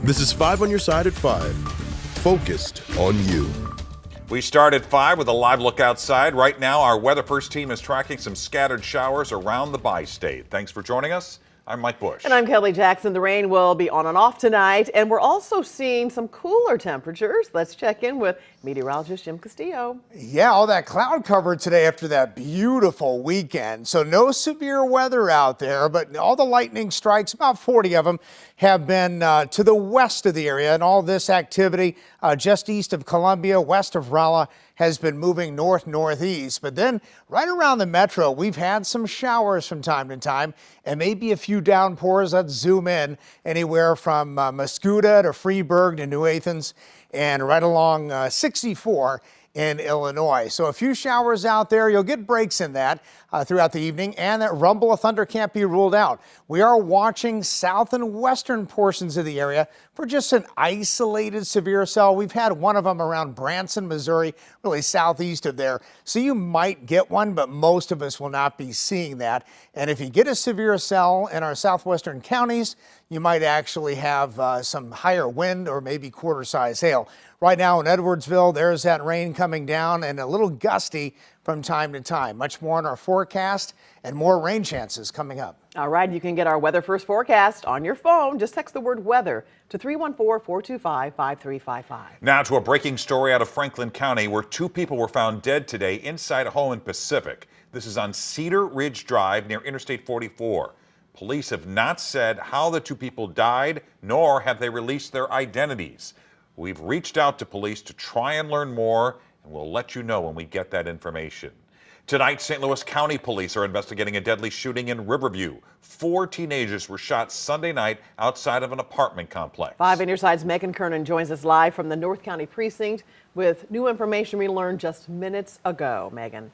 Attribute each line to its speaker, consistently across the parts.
Speaker 1: This is 5 on your side at 5. Focused on you.
Speaker 2: We start at 5 with a live look outside. Right now, our Weather First team is tracking some scattered showers around the bi-state. Thanks for joining us. I'm Mike Bush.
Speaker 3: And I'm Kelly Jackson. The rain will be on and off tonight, and we're also seeing some cooler temperatures. Let's check in with meteorologist Jim Castillo.
Speaker 4: Yeah, all that cloud cover today after that beautiful weekend. So no severe weather out there, but all the lightning strikes, about 40 of them, have been to the west of the area. And all this activity just east of Columbia, west of Rolla, has been moving north-northeast. But then right around the metro, we've had some showers from time to time and maybe a few downpours. Let's zoom in anywhere from Mascoutah to Freeburg to New Athens and right along 64 in Illinois. So a few showers out there. You'll get breaks in that throughout the evening, and that rumble of thunder can't be ruled out. We are watching south and western portions of the area for just an isolated severe cell. We've had one of them around Branson, Missouri, really southeast of there. So you might get one, but most of us will not be seeing that. And if you get a severe cell in our southwestern counties, you might actually have some higher wind or maybe quarter-size hail. Right now in Edwardsville, there's that rain coming down and a little gusty from time to time. Much more in our forecast and more rain chances coming up.
Speaker 3: All right, you can get our Weather First forecast on your phone. Just text the word weather to 314-425-5355.
Speaker 2: Now to a breaking story out of Franklin County where 2 people were found dead today inside a home in Pacific. This is on Cedar Ridge Drive near Interstate 44. Police have not said how the 2 people died, nor have they released their identities. We've reached out to police to try and learn more, and we'll let you know when we get that information. Tonight, St. Louis County Police are investigating a deadly shooting in Riverview. 4 teenagers were shot Sunday night outside of an apartment complex.
Speaker 3: 5 on your side's Megan Kernan joins us live from the North County Precinct with new information we learned just minutes ago. Megan.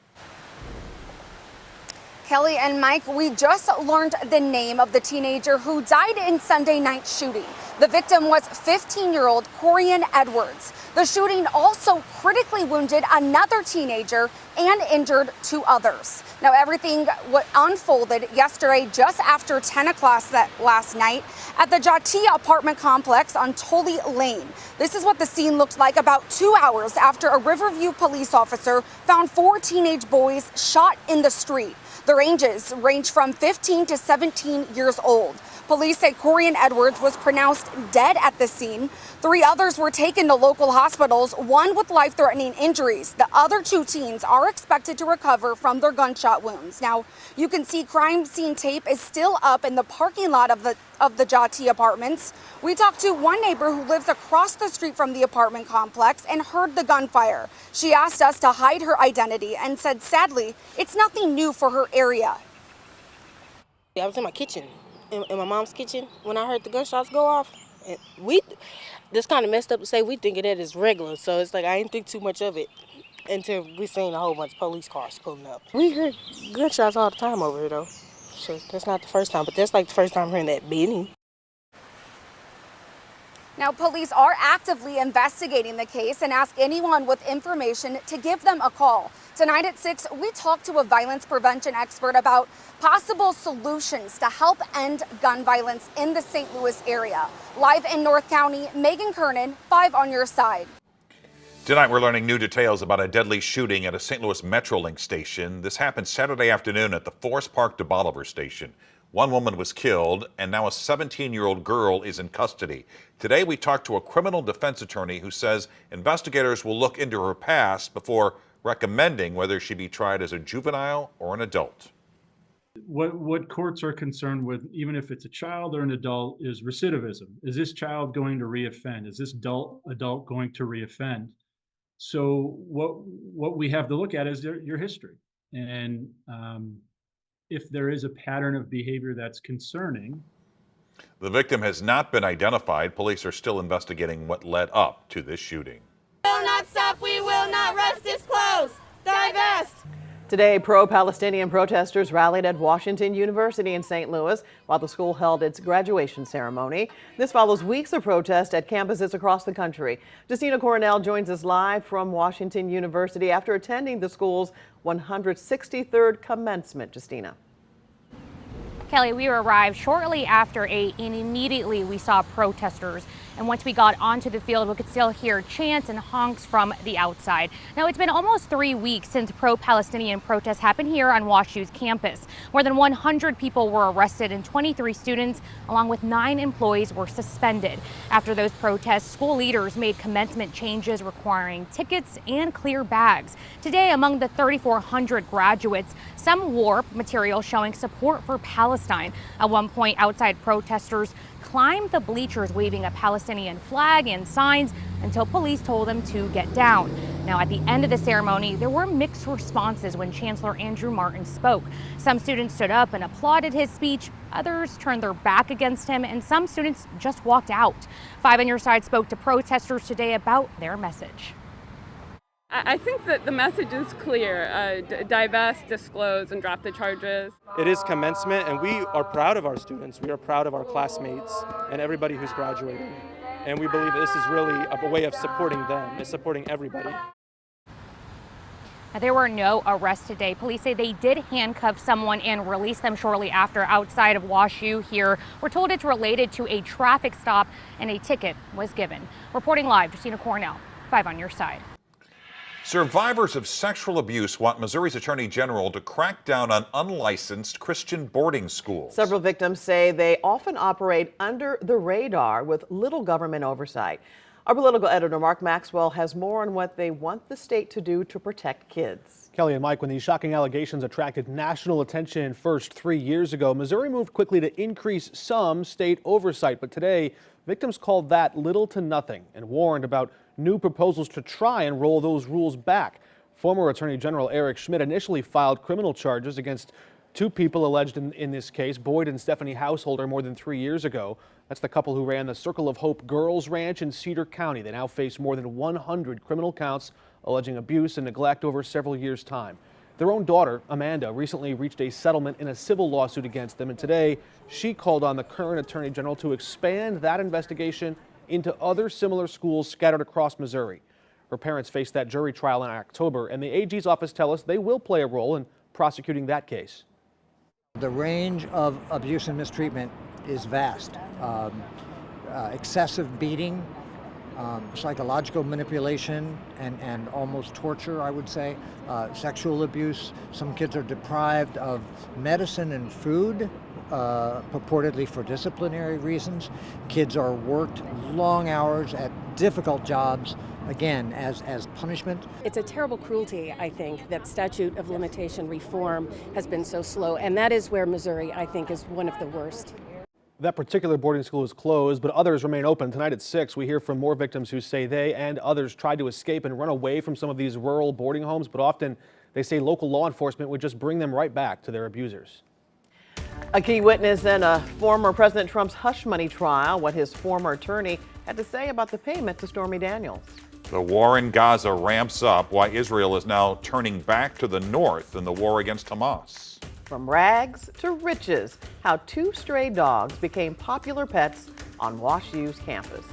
Speaker 5: Kelly and Mike, we just learned the name of the teenager who died in Sunday night shooting. The victim was 15-year-old Corian Edwards. The shooting also critically wounded another teenager and injured 2 others. Now, everything unfolded yesterday just after 10 o'clock last night at the Jatia apartment complex on Tully Lane. This is what the scene looked like about 2 hours after a Riverview police officer found 4 teenage boys shot in the street. Their ages range from 15 to 17 years old. Police say Corian Edwards was pronounced dead at the scene. 3 others were taken to local hospitals, one with life-threatening injuries. The other 2 teens are expected to recover from their gunshot wounds. Now, you can see crime scene tape is still up in the parking lot of the Jati apartments. We talked to one neighbor who lives across the street from the apartment complex and heard the gunfire. She asked us to hide her identity and said, sadly, it's nothing new for her area.
Speaker 6: I was in my kitchen, in my mom's kitchen, when I heard the gunshots go off. And we just kind of messed up to say we think of that as regular, so it's like I didn't think too much of it until we seen a whole bunch of police cars pulling up. We hear gunshots all the time over here, though. So that's not the first time, but that's like the first time hearing that many.
Speaker 5: Now, police are actively investigating the case and ask anyone with information to give them a call. Tonight at 6, we talked to a violence prevention expert about possible solutions to help end gun violence in the St. Louis area. Live in North County, Megan Kernan, 5 on your side.
Speaker 2: Tonight we're learning new details about a deadly shooting at a St. Louis Metrolink station. This happened Saturday afternoon at the Forest Park to Bolivar station. 1 woman was killed, and now a 17-year-old girl is in custody. Today we talked to a criminal defense attorney who says investigators will look into her past before recommending whether she be tried as a juvenile or an adult.
Speaker 7: What courts are concerned with, even if it's a child or an adult, is recidivism. Is this child going to reoffend? Is this adult going to reoffend? So what we have to look at is your history. And if there is a pattern of behavior that's concerning.
Speaker 2: The victim has not been identified. Police are still investigating what led up to this shooting.
Speaker 8: We will not stop, we will not rest, it's close. Divest.
Speaker 3: Today, pro-Palestinian protesters rallied at Washington University in St. Louis while the school held its graduation ceremony. This follows weeks of protest at campuses across the country. Justina Coronel joins us live from Washington University after attending the school's 163rd commencement. Justina.
Speaker 9: Kelly, we arrived shortly after 8 and immediately we saw protesters And once we got onto the field, we could still hear chants and honks from the outside. Now, it's been almost 3 weeks since pro-Palestinian protests happened here on WashU's campus. More than 100 people were arrested and 23 students, along with 9 employees, were suspended. After those protests, school leaders made commencement changes requiring tickets and clear bags. Today, among the 3,400 graduates, some wore material showing support for Palestine. At one point, outside protesters climbed the bleachers waving a Palestinian flag and signs until police told them to get down. Now, at the end of the ceremony, there were mixed responses when Chancellor Andrew Martin spoke. Some students stood up and applauded his speech, others turned their back against him, and some students just walked out. 5 on Your Side spoke to protesters today about their message.
Speaker 10: I think that the message is clear. Divest, disclose, and drop the charges.
Speaker 11: It is commencement, and we are proud of our students. We are proud of our classmates and everybody who's graduating. And we believe this is really a way of supporting them. It's supporting everybody.
Speaker 9: There were no arrests today. Police say they did handcuff someone and release them shortly after outside of WashU here. We're told it's related to a traffic stop and a ticket was given. Reporting live, Justina Cornell, 5 on Your Side.
Speaker 2: Survivors of sexual abuse want Missouri's Attorney General to crack down on unlicensed Christian boarding schools.
Speaker 3: Several victims say they often operate under the radar with little government oversight. Our political editor Mark Maxwell has more on what they want the state to do to protect kids.
Speaker 12: Kelly and Mike, when these shocking allegations attracted national attention first 3 years ago, Missouri moved quickly to increase some state oversight. But today, victims called that little to nothing and warned about new proposals to try and roll those rules back. Former Attorney General Eric Schmidt initially filed criminal charges against 2 people alleged in this case, Boyd and Stephanie Householder, more than 3 years ago. That's the couple who ran the Circle of Hope Girls Ranch in Cedar County. They now face more than 100 criminal counts alleging abuse and neglect over several years' time. Their own daughter, Amanda, recently reached a settlement in a civil lawsuit against them, and today she called on the current Attorney General to expand that investigation into other similar schools scattered across Missouri. Her parents face that jury trial in October, and the AG's office tell us they will play a role in prosecuting that case.
Speaker 13: The range of abuse and mistreatment is vast. Excessive beating, psychological manipulation, and almost torture, I would say. Sexual abuse. Some kids are deprived of medicine and food, purportedly for disciplinary reasons. Kids are worked long hours at difficult jobs, again, as punishment.
Speaker 14: It's a terrible cruelty, I think, that statute of limitation reform has been so slow, and that is where Missouri, I think, is one of the worst.
Speaker 12: That particular boarding school is closed, but others remain open. Tonight at 6, we hear from more victims who say they and others tried to escape and run away from some of these rural boarding homes, but often they say local law enforcement would just bring them right back to their abusers.
Speaker 3: A key witness in a former President Trump's hush money trial, what his former attorney had to say about the payment to Stormy Daniels.
Speaker 2: The war in Gaza ramps up, why Israel is now turning back to the north in the war against Hamas.
Speaker 3: From rags to riches, how 2 stray dogs became popular pets on WashU's campus.